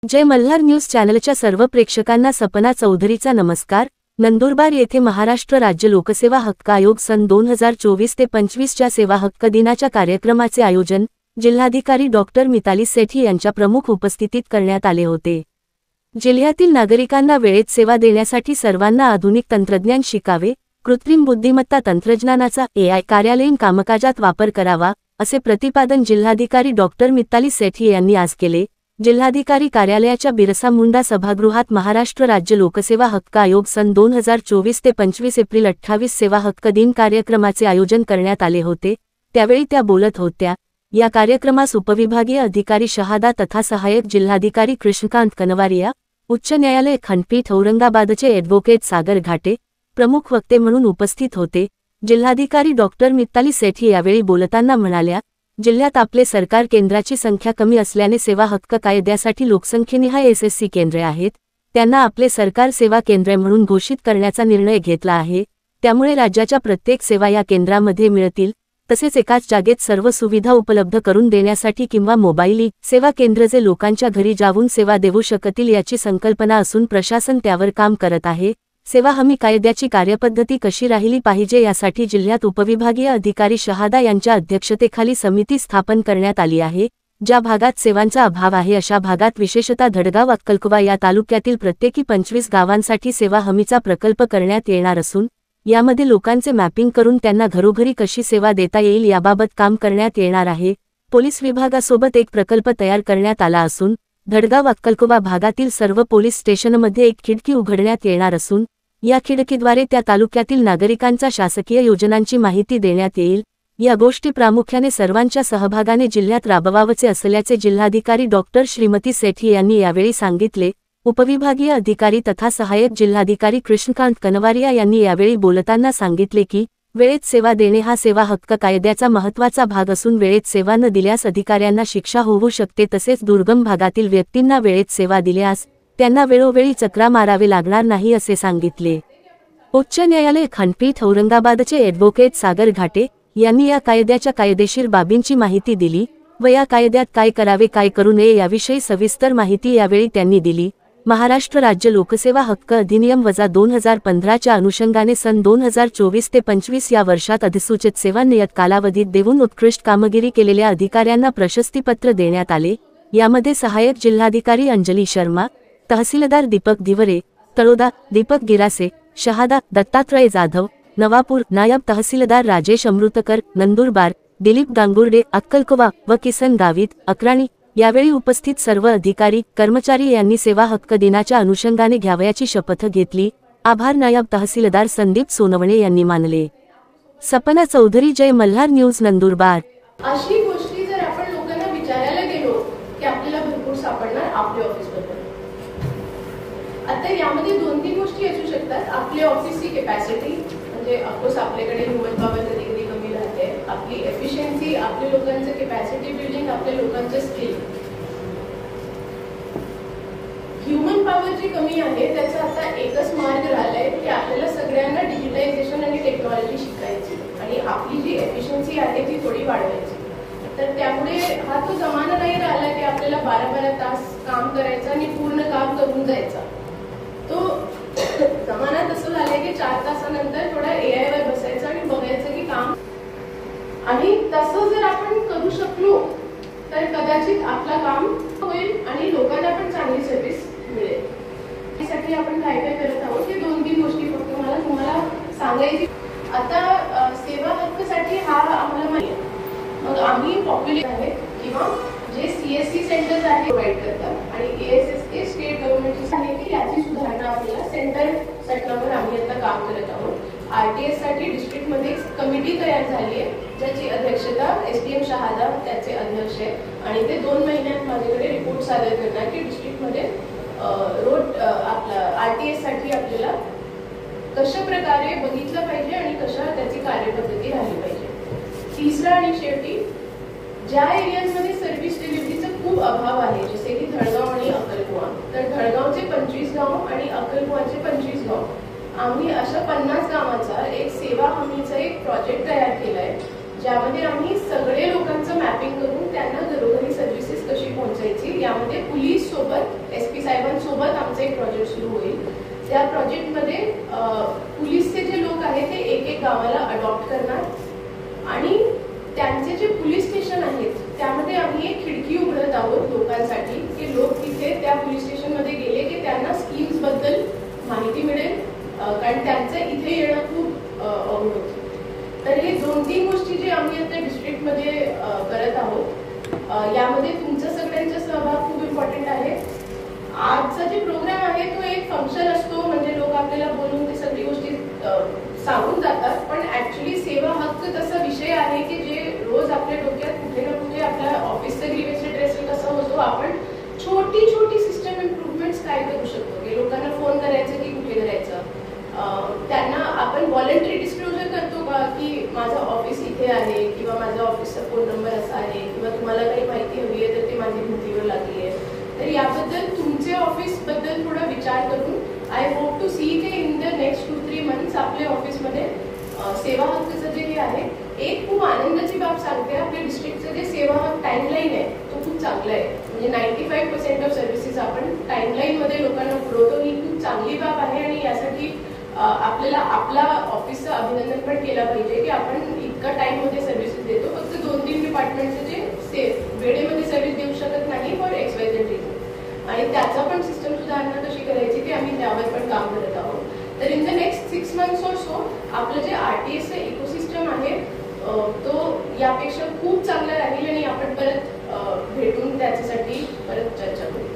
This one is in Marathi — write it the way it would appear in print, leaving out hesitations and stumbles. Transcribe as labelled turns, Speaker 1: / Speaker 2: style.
Speaker 1: जय मल्हार न्यूज चॅनलच्या सर्व प्रेक्षकांना सपना चौधरीचा नमस्कार। नंदुरबार येथे महाराष्ट्र राज्य लोकसेवा हक्क आयोग सन 2024 ते 25 च्या सेवा हक्क दिनाच्या कार्यक्रमाचे आयोजन जिल्हाधिकारी डॉक्टर मिताली सेठी यांच्या प्रमुख उपस्थितीत करण्यात आले होते। जिल्ह्यातील नागरिकांना वेळेत सेवा देण्यासाठी सर्वांना आधुनिक तंत्रज्ञान शिकावे, कृत्रिम बुद्धिमत्ता तंत्रज्ञानाचा AI कार्यालयीन कामकाजात वापर करावा, असे प्रतिपादन जिल्हाधिकारी डॉक्टर मिताली सेठी यांनी आज केले। जिल्हाधिकारी कार्यालयाच्या बिरसा मुंडा सभागृहात महाराष्ट्र राज्य लोकसेवा हक्क आयोग सन 2024 ते 25 एप्रिल 28 सेवा हक्क दिन कार्यक्रमाचे आयोजन करण्यात आले होते। त्यावेळी त्या बोलत होत्या। या कार्यक्रमास उपविभागीय अधिकारी शहादा तथा सहायक जिल्हाधिकारी कृष्णकांत कनवारिया, उच्च न्यायालय खंडपीठ औरंगाबादचे ॲडव्होकेट सागर घाटे प्रमुख वक्ते म्हणून उपस्थित होते। जिल्हाधिकारी डॉक्टर मिताली सेठी यावेळी बोलताना म्हणाल्या, जिल्ह्यात आपले सरकार केंद्राची संख्या कमी असल्याने सेवा हक्क कायद्यासाठी लोकसंख्येनिहाय SSC केंद्रे आहेत, त्यांना आपले सरकार सेवा केंद्रे म्हणून घोषित करण्याचा निर्णय घेतला आहे। त्यामुळे राज्याच्या प्रत्येक सेवा या केंद्रामध्ये मिळतील, तसेच एकाच जागेत सर्व सुविधा उपलब्ध करून देण्यासाठी किंवा मोबाईल सेवा केंद्र जे लोकांच्या घरी जाऊन सेवा देऊ शकतील याची संकल्पना असून प्रशासन त्यावर काम करत आहे। सेवा हमी कायद्याची कार्यपद्धती कशी राहिली पाहिजे यासाठी जिल्ह्यात उपविभागीय अधिकारी शहादा यांच्या अध्यक्षतेखाली समिती स्थापन करण्यात आली आहे। ज्या भागात सेवांचा अभाव आहे अशा भागात विशेषतः धडगाव अक्कलकुवा या तालुक्यातील प्रत्येकी 25 गावांसाठी सेवा हमीचा प्रकल्प करण्यात येणार असून यामध्ये लोकांचे मॅपिंग करून त्यांना घरोघरी कशी सेवा देता येईल याबाबत काम करण्यात येणार आहे। पोलीस विभागासोबत एक प्रकल्प तयार करण्यात आला असून धडगाव अक्कलकुवा भागातील सर्व पोलीस स्टेशनमध्ये एक खिडकी उघडण्यात येणार असून या खिडकीद्वारे त्या तालुक्यातील नागरिकांचा शासकीय योजनांची माहिती देण्यात येईल। या गोष्टी प्रामुख्याने सर्वांच्या सहभागाने जिल्ह्यात राबवावचे असल्याचे जिल्हाधिकारी डॉक्टर श्रीमती सेठी यांनी यावेळी सांगितले। उपविभागीय अधिकारी तथा सहायक जिल्हाधिकारी कृष्णकांत कनवारिया यांनी यावेळी बोलताना सांगितले की वेळेत सेवा देणे हा सेवा हक्क कायद्याचा महत्त्वाचा भाग असून वेळेत सेवा न दिल्यास अधिकाऱ्यांना शिक्षा होऊ शकते, तसेच दुर्गम भागातील व्यक्तींना वेळेत सेवा दिल्यास त्यांना वेळोवेळी चक्रा मारावे लागणार नाही असे सांगितले। उच्च न्यायालय खंडपीठ औरंगाबादचे ॲडव्होकेट सागर घाटे यांनी या कायद्याच्या कायदेशीर बाबींची माहिती दिली व या कायद्यात काय करावे काय करू नये याविषयी सविस्तर माहिती यावेळी त्यांनी दिली। महाराष्ट्र राज्य लोकसेवा हक्क अधिनियम वजा 2015 च्या अनुषंगाने सन 2024 ते 25 या वर्षात अधिसूचित सेवा नियत कालावधीत देऊन उत्कृष्ट कामगिरी केलेल्या अधिकाऱ्यांना प्रशस्तीपत्र देण्यात आले। यामध्ये सहायक जिल्हाधिकारी अंजली शर्मा, तहसीलदार दीपक दिवरे, तळोदा दीपक गिरासे, शहादा दत्तात्रय जाधव, नवापूर नायब तहसीलदार राजेश अमृतकर, नंदुरबार दिलीप गांगुर्डे, अक्कलकुवा व किसन गावित अक्राणी यावेळी उपस्थित सर्व अधिकारी कर्मचारी यांनी सेवा हक्क दिनाच्या अनुषंगाने घ्यावयाची शपथ घेतली। आभार नायब तहसीलदार संदीप सोनवणे यांनी मानले। सपना चौधरी, जय मल्हार न्यूज, नंदुरबार।
Speaker 2: अशी गोष्टी जर आपण लोकांना विचारायला गेलो की आपल्याला भरपूर सापडणार आपल्या ऑफिस बद्दल। आता यामध्ये 2-3 गोष्टी असू शकतात। आपल्या ऑफिसची कॅपॅसिटी, म्हणजे ऑफकोर्स आपल्याकडे ह्युमन पॉवर कधी कमी राहते, आपली एफिशियन्सी, आपल्या लोकांचं कॅपॅसिटी बिल्डिंग, आपल्या लोकांचे स्किल। ह्युमन पॉवर जी कमी आहे त्याचा आता एकच मार्ग राहिलाय की आपल्याला सगळ्यांना डिजिटायझेशन आणि टेक्नॉलॉजी शिकायची आणि आपली जी एफिशियन्सी आहे ती थोडी वाढवायची। तर त्यामुळे हा तो जमाना नाही राहिला की आपल्याला 12-12 तास काम करायचं आणि पूर्ण काम करून जायचं। तो जमाना तसं झालंय की 4 तासानंतर थोडा AI वर बसायचं आणि बघायचं की काम, आणि तसं जर आपण करू शकलो तर कदाचित आपलं काम होईल आणि लोकांना पण चांगली सर्व्हिस मिळेल। त्यासाठी आपण काय काय करत आहोत हे 2-3 गोष्टी फक्त मला तुम्हाला सांगायची। आता सेवा हक्कसाठी हा आम्हाला माहिती आहे, मग आम्ही पॉप्युलेट आहे किंवा जे CSC सेंटर्स आहे प्रोव्हाइड करतात आणि ASSK स्टेट गव्हर्नमेंटची आहे की याची सुधारणा आपल्याला सेंटर सेटअपवर आम्ही आता काम करत आहोत। RTS साठी डिस्ट्रिक्ट मध्ये एक कमिटी तयार झाली आहे ज्याची अध्यक्षता SDM शहादा त्याचे अध्यक्ष आहे आणि ते 2 महिन्यात माझ्याकडे रिपोर्ट सादर करणार की डिस्ट्रिक्ट मध्ये रोड आपला RTS साठी आपल्याला कशा प्रकारे बघितलं पाहिजे आणि कशा त्याची कार्यपद्धती राहिली पाहिजे। तिसरा आणि शेवटी ज्या एरियामध्ये सर्व्हिस डिलिव्हरीचा खूप अभाव आहे, जसे की धडगाव आणि अक्कलकुवा, तर धडगावचे 25 गाव आणि अक्कलकुवाचे 25 गाव आम्ही अशा 50 गावांचा एक सेवा हमीचा एक प्रोजेक्ट तयार केलाय, ज्यामध्ये आम्ही सगळे लोकांचं मॅपिंग करून त्यांना घरोघरी सर्व्हिसेस कशी पोहोचायची, यामध्ये पोलीस सोबत SP साहेबांसोबत आमचं एक प्रोजेक्ट सुरू होईल. त्या प्रोजेक्टमध्ये पोलीसचे जे लोक आहेत ते एक गावाला अडॉप्ट करणार आणि त्यांचे जे पोलीस स्टेशन आहेत त्यामध्ये आम्ही एक खिडकी उघडत आहोत लोकांसाठी, की लोक तिथे त्या पोलीस स्टेशनमध्ये गेले की त्यांना स्कीम्स बद्दल माहिती मिळेल, कारण त्यांचं इथे येणं खूप अवघड होतं. तर हे 2-3 गोष्टी जे आम्ही आता डिस्ट्रिक्टमध्ये करत आहोत, यामध्ये तुमचा सगळ्यांचा सहभाग खूप इम्पॉर्टंट आहे. आजचा जे प्रोग्राम आहे तो एक फंक्शन असतो, म्हणजे लोक आपल्याला बोलून ते सगळी गोष्टी सांगून जातात, पण ऍक्च्युली सेवा हक्क तसा विषय आहे की जे रोज आपल्या डोक्यात कुठे ना कुठे आपल्या ऑफिसचं ग्रीव्हन्स रेड्रेसल कसं होतो, आपण छोटी छोटी सिस्टम इम्प्रूव्हमेंट्स काय करू शकतो, की लोकांना फोन करायचं की कुठे करायचं, त्यांना आपण व्हॉलंटरी डिस्क्लोजर करतो का की माझं ऑफिस इथे आहे किंवा माझ्या ऑफिसचा फोन नंबर असा आहे किंवा तुम्हाला काही माहिती हवी आहे तर ती माझी भिंतीवर लागली आहे. तर याबद्दल तुमच्या ऑफिसबद्दल थोडा विचार करून आय होप टू सी की इन द नेक्स्ट 2-3 मंथ्स आपल्या ऑफिसमध्ये सेवा हक्कचं जे हे आहे, एक खूप आनंदाची बाब सांगते, आपल्या डिस्ट्रिक्टचं जे सेवा हक्क टाइमलाईन आहे तो खूप चांगला आहे. म्हणजे 95% ऑफ सर्व्हिसेस आपण टाइमलाईनमध्ये लोकांना पुरवतो, ही खूप चांगली बाब आहे. आणि यासाठी आपल्याला आपला ऑफिसचं अभिनंदन पण केलं पाहिजे की आपण इतका टाइममध्ये सर्व्हिसेस देतो. फक्त 2-3 डिपार्टमेंटचे जे वेळेमध्ये सर्व्हिस देऊ शकत नाही फॉर XYZ रिझन, आणि त्याचा पण सिस्टम सुधारणा कशी करायची ते आम्ही त्यावर पण काम करत आहोत. तर in the next 6 months or so आपलं जे RTS इकोसिस्टम आहे तो यापेक्षा खूप चांगला राहील आणि आपण परत भेटून त्याच्यासाठी परत चर्चा करू.